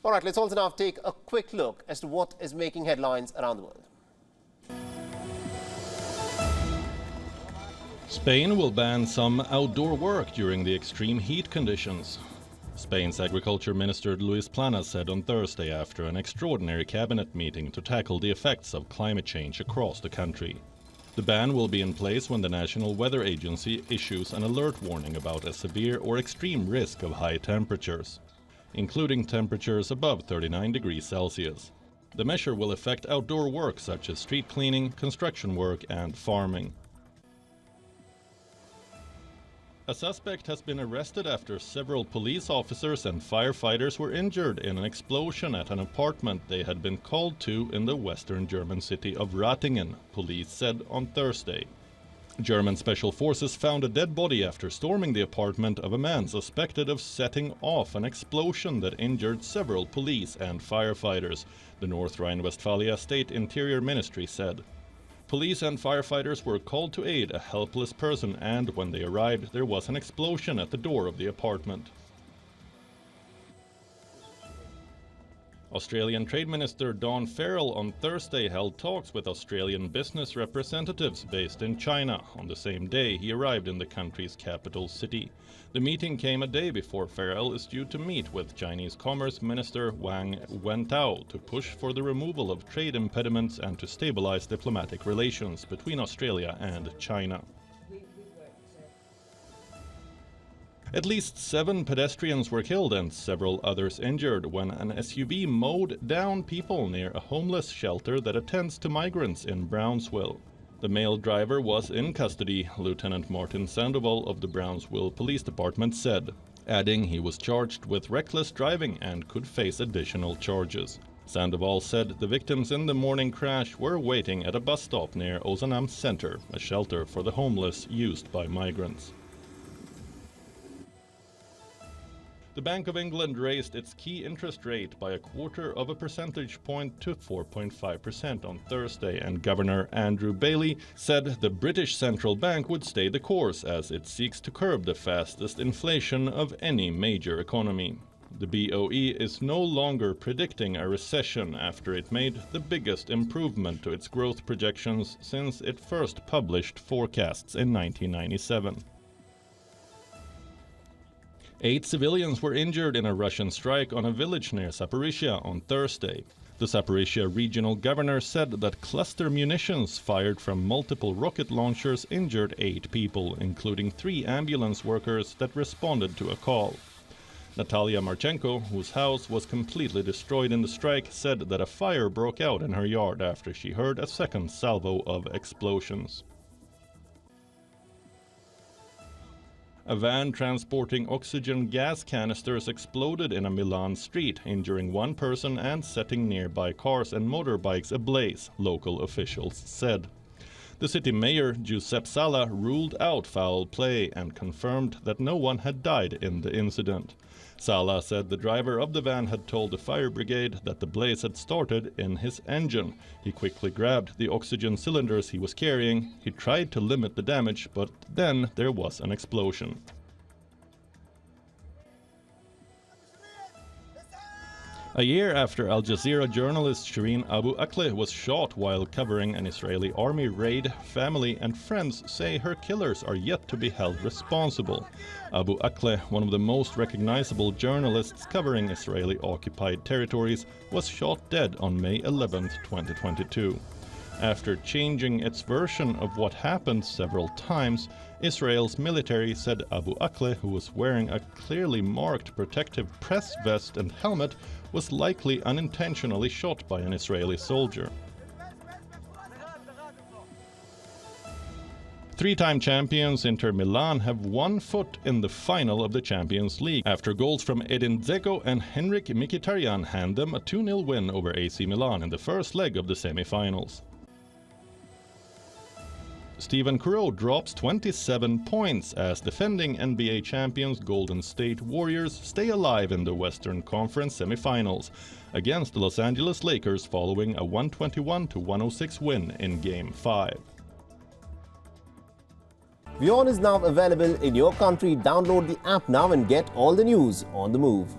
All right, let's also now take a quick look as to what is making headlines around the world. Spain will ban some outdoor work during the extreme heat conditions. Spain's Agriculture Minister Luis Planas said on Thursday after an extraordinary cabinet meeting to tackle the effects of climate change across the country. The ban will be in place when the National Weather Agency issues an alert warning about a severe or extreme risk of high temperatures, including temperatures above 39 degrees Celsius. The measure will affect outdoor work such as street cleaning, construction work and farming. A suspect has been arrested after several police officers and firefighters were injured in an explosion at an apartment they had been called to in the western German city of Ratingen, police said on Thursday. German special forces found a dead body after storming the apartment of a man suspected of setting off an explosion that injured several police and firefighters, the North Rhine-Westphalia State Interior Ministry said. Police and firefighters were called to aid a helpless person, and when they arrived, there was an explosion at the door of the apartment. Australian Trade Minister Don Farrell on Thursday held talks with Australian business representatives based in China. On the same day, he arrived in the country's capital city. The meeting came a day before Farrell is due to meet with Chinese Commerce Minister Wang Wentao to push for the removal of trade impediments and to stabilize diplomatic relations between Australia and China. At least 7 pedestrians were killed and several others injured when an SUV mowed down people near a homeless shelter that attends to migrants in Brownsville. The male driver was in custody, Lieutenant Martin Sandoval of the Brownsville Police Department said, adding he was charged with reckless driving and could face additional charges. Sandoval said the victims in the morning crash were waiting at a bus stop near Ozanam Center, a shelter for the homeless used by migrants. The Bank of England raised its key interest rate by 0.25 percentage point to 4.5% on Thursday, and Governor Andrew Bailey said the British Central Bank would stay the course as it seeks to curb the fastest inflation of any major economy. The BOE is no longer predicting a recession after it made the biggest improvement to its growth projections since it first published forecasts in 1997. 8 civilians were injured in a Russian strike on a village near Zaporizhia on Thursday. The Zaporizhia regional governor said that cluster munitions fired from multiple rocket launchers injured 8 people, including 3 ambulance workers that responded to a call. Natalia Marchenko, whose house was completely destroyed in the strike, said that a fire broke out in her yard after she heard a second salvo of explosions. A van transporting oxygen gas canisters exploded in a Milan street, injuring 1 person and setting nearby cars and motorbikes ablaze, local officials said. The city mayor, Giuseppe Sala, ruled out foul play and confirmed that no one had died in the incident. Sala said the driver of the van had told the fire brigade that the blaze had started in his engine. He quickly grabbed the oxygen cylinders he was carrying. He tried to limit the damage, but then there was an explosion. A year after Al Jazeera journalist Shireen Abu Akleh was shot while covering an Israeli army raid, family and friends say her killers are yet to be held responsible. Abu Akleh, one of the most recognizable journalists covering Israeli-occupied territories, was shot dead on May 11, 2022. After changing its version of what happened several times, Israel's military said Abu Akleh, who was wearing a clearly marked protective press vest and helmet, was likely unintentionally shot by an Israeli soldier. 3-time champions Inter Milan have 1 foot in the final of the Champions League after goals from Edin Dzeko and Henrik Mkhitaryan hand them a 2-0 win over AC Milan in the first leg of the semi-finals. Stephen Currow drops 27 points as defending NBA champions Golden State Warriors stay alive in the Western Conference semifinals against the Los Angeles Lakers following a 121-106 win in Game 5. WION is now available in your country. Download the app now and get all the news on the move.